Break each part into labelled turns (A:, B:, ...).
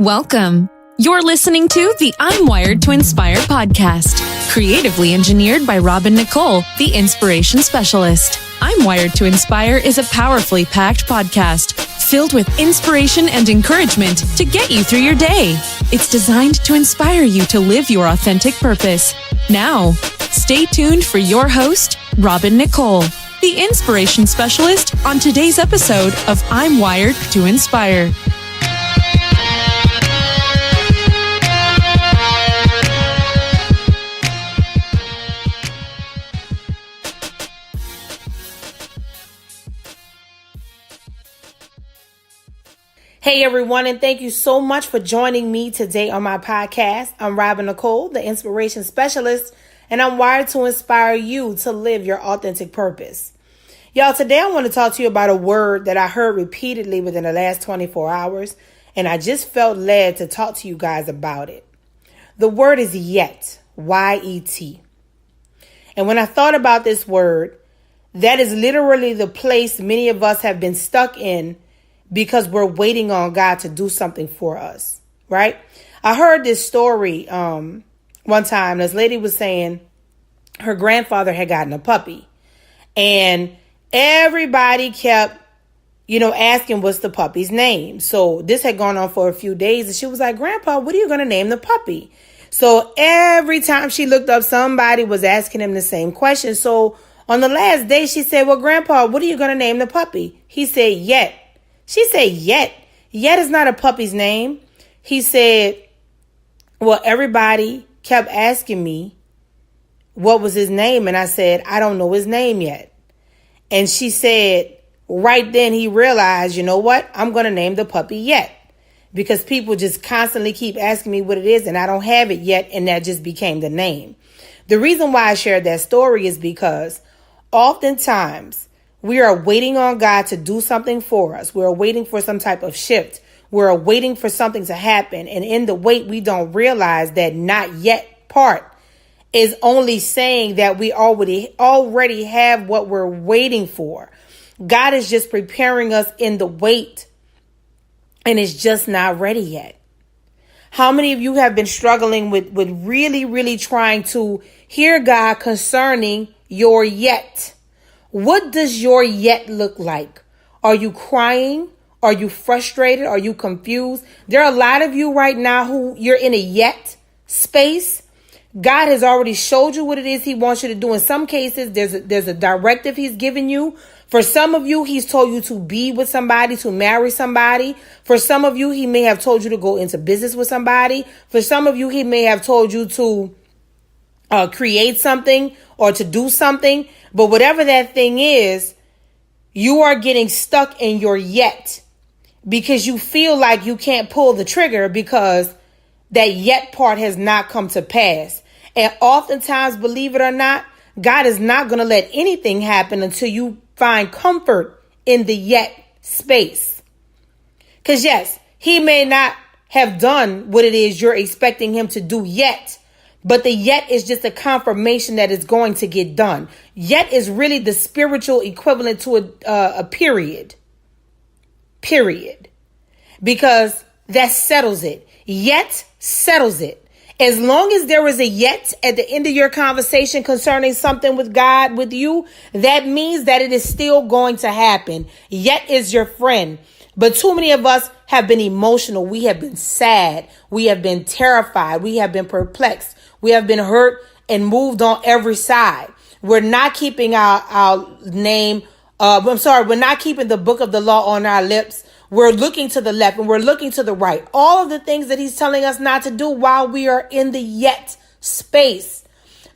A: Welcome. You're listening to the I'm Wired to Inspire podcast, creatively engineered by Nicole, the inspiration specialist. I'm Wired to Inspire is a powerfully packed podcast filled with inspiration and encouragement to get you through your day. It's designed to inspire you to live your authentic purpose. Now, stay tuned for your host, Nicole, the inspiration specialist, on today's episode of I'm Wired to Inspire.
B: Hey everyone, and thank you so much for joining me today on my podcast. I'm Nicole, the inspiration specialist, and I'm wired to inspire you to live your authentic purpose. Y'all, today I want to talk to you about a word that I heard repeatedly within the last 24 hours, and I just felt led to talk to you guys about it. The word is yet, Y-E-T. And when I thought about this word, that is literally the place many of us have been stuck in because we're waiting on God to do something for us, right? I heard this story one time. This lady was saying her grandfather had gotten a puppy, and everybody kept, asking what's the puppy's name. So this had gone on for a few days, and she was like, "Grandpa, what are you going to name the puppy?" So every time she looked up, somebody was asking him the same question. So on the last day, she said, "Well, Grandpa, what are you going to name the puppy?" He said, "Yet." She said, "Yet? Yet is not a puppy's name." He said, "Well, everybody kept asking me what was his name. And I said, I don't know his name yet." And she said, right then he realized, you know what? I'm going to name the puppy Yet, because people just constantly keep asking me what it is and I don't have it yet. And that just became the name. The reason why I shared that story is because oftentimes we are waiting on God to do something for us. We're waiting for some type of shift. We're waiting for something to happen. And in the wait, we don't realize that not yet part is only saying that we already have what we're waiting for. God is just preparing us in the wait, and it's just not ready yet. How many of you have been struggling with really, really trying to hear God concerning your yet? What does your yet look like? Are you crying? Are you frustrated? Are you confused? There are a lot of you right now who you're in a yet space. God has already showed you what it is he wants you to do. In some cases, there's a directive he's given you. For some of you, he's told you to be with somebody, to marry somebody. For some of you, he may have told you to go into business with somebody. For some of you, he may have told you to create something or to do something. But whatever that thing is, you are getting stuck in your yet because you feel like you can't pull the trigger because that yet part has not come to pass. And oftentimes, believe it or not, God is not going to let anything happen until you find comfort in the yet space. Because yes, he may not have done what it is you're expecting him to do yet, but the yet is just a confirmation that it's going to get done. Yet is really the spiritual equivalent to a period. Period. Because that settles it. Yet settles it. As long as there is a yet at the end of your conversation concerning something with God, with you, that means that it is still going to happen. Yet is your friend. But too many of us have been emotional. We have been sad. We have been terrified. We have been perplexed. We have been hurt and moved on every side. We're not keeping our name. We're not keeping the book of the law on our lips. We're looking to the left and we're looking to the right. All of the things that he's telling us not to do while we are in the yet space.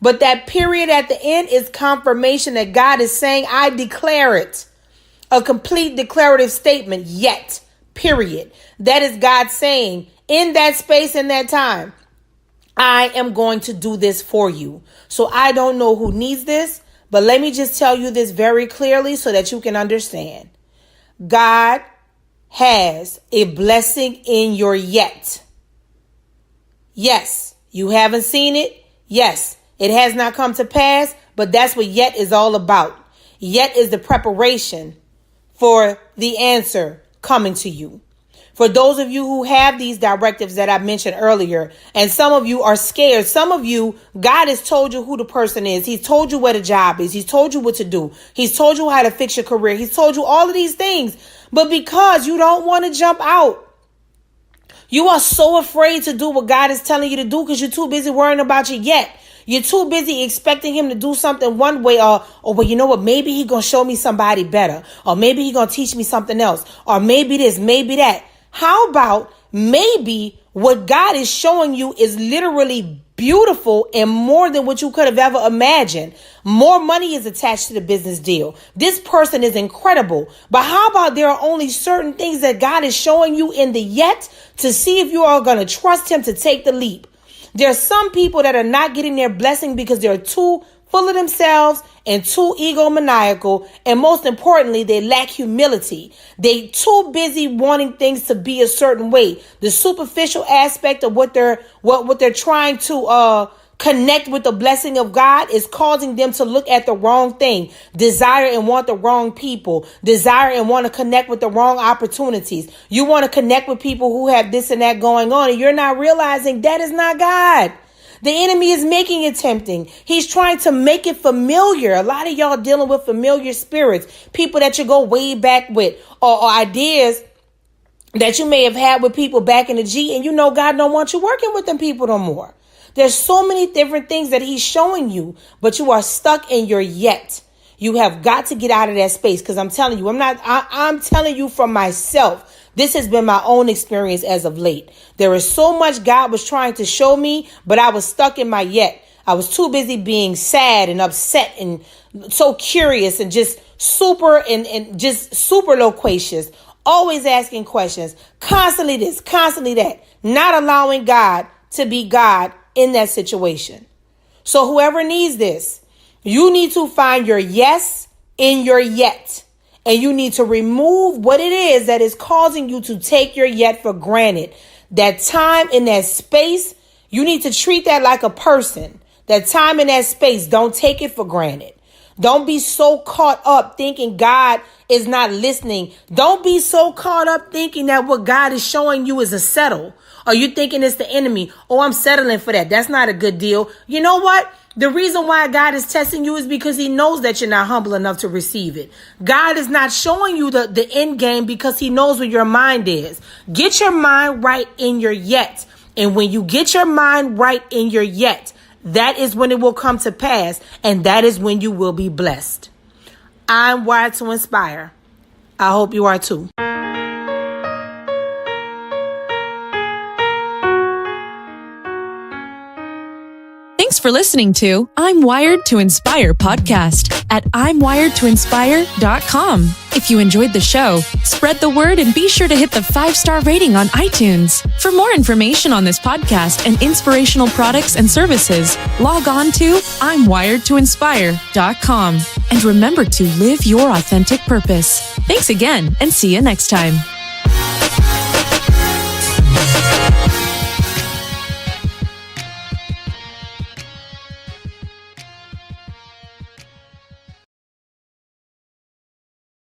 B: But that period at the end is confirmation that God is saying, I declare it. A complete declarative statement, yet, period. That is God saying, in that space, in that time, I am going to do this for you. So I don't know who needs this, but let me just tell you this very clearly so that you can understand. God has a blessing in your yet. Yes, you haven't seen it. Yes, it has not come to pass, but that's what yet is all about. Yet is the preparation for the answer coming to you. For those of you who have these directives that I mentioned earlier, and some of you are scared, some of you, God has told you who the person is. He's told you where the job is. He's told you what to do. He's told you how to fix your career. He's told you all of these things. But because you don't want to jump out, you are so afraid to do what God is telling you to do because you're too busy worrying about your yet. You're too busy expecting him to do something one way or well, you know what? Maybe he's going to show me somebody better, or maybe he's going to teach me something else, or maybe this, maybe that. How about maybe what God is showing you is literally beautiful and more than what you could have ever imagined? More money is attached to the business deal. This person is incredible. But how about there are only certain things that God is showing you in the yet to see if you are going to trust him to take the leap? There are some people that are not getting their blessing because they're too full of themselves and too egomaniacal. And most importantly, they lack humility. They too busy wanting things to be a certain way. The superficial aspect of what they're trying to connect with the blessing of God is causing them to look at the wrong thing, desire and want the wrong people, desire and want to connect with the wrong opportunities. You want to connect with people who have this and that going on, and you're not realizing that is not God. The enemy is making it tempting. He's trying to make it familiar. A lot of y'all dealing with familiar spirits, people that you go way back with, or ideas that you may have had with people back in the G, and you know God don't want you working with them people no more. There's so many different things that he's showing you, but you are stuck in your yet. You have got to get out of that space, because I'm telling you, I'm telling you from myself. This has been my own experience as of late. There is so much God was trying to show me, but I was stuck in my yet. I was too busy being sad and upset and so curious and just super and just super loquacious, always asking questions, constantly this, constantly that, not allowing God to be God in that situation. So whoever needs this, you need to find your yes in your yet. And you need to remove what it is that is causing you to take your yet for granted. That time in that space, you need to treat that like a person. That time in that space, don't take it for granted. Don't be so caught up thinking God is not listening. Don't be so caught up thinking that what God is showing you is a settle. Or you thinking it's the enemy. Oh, I'm settling for that. That's not a good deal. You know what? The reason why God is testing you is because he knows that you're not humble enough to receive it. God is not showing you the end game because he knows where your mind is. Get your mind right in your yet. And when you get your mind right in your yet, that is when it will come to pass. And that is when you will be blessed. I'm wired to inspire. I hope you are too.
A: Thanks for listening to I'm Wired to Inspire podcast at I'mWiredToInspire.com. If you enjoyed the show, spread the word and be sure to hit the 5-star rating on iTunes. For more information on this podcast and inspirational products and services, log on to I'mWiredToInspire.com. And remember to live your authentic purpose. Thanks again, and see you next time.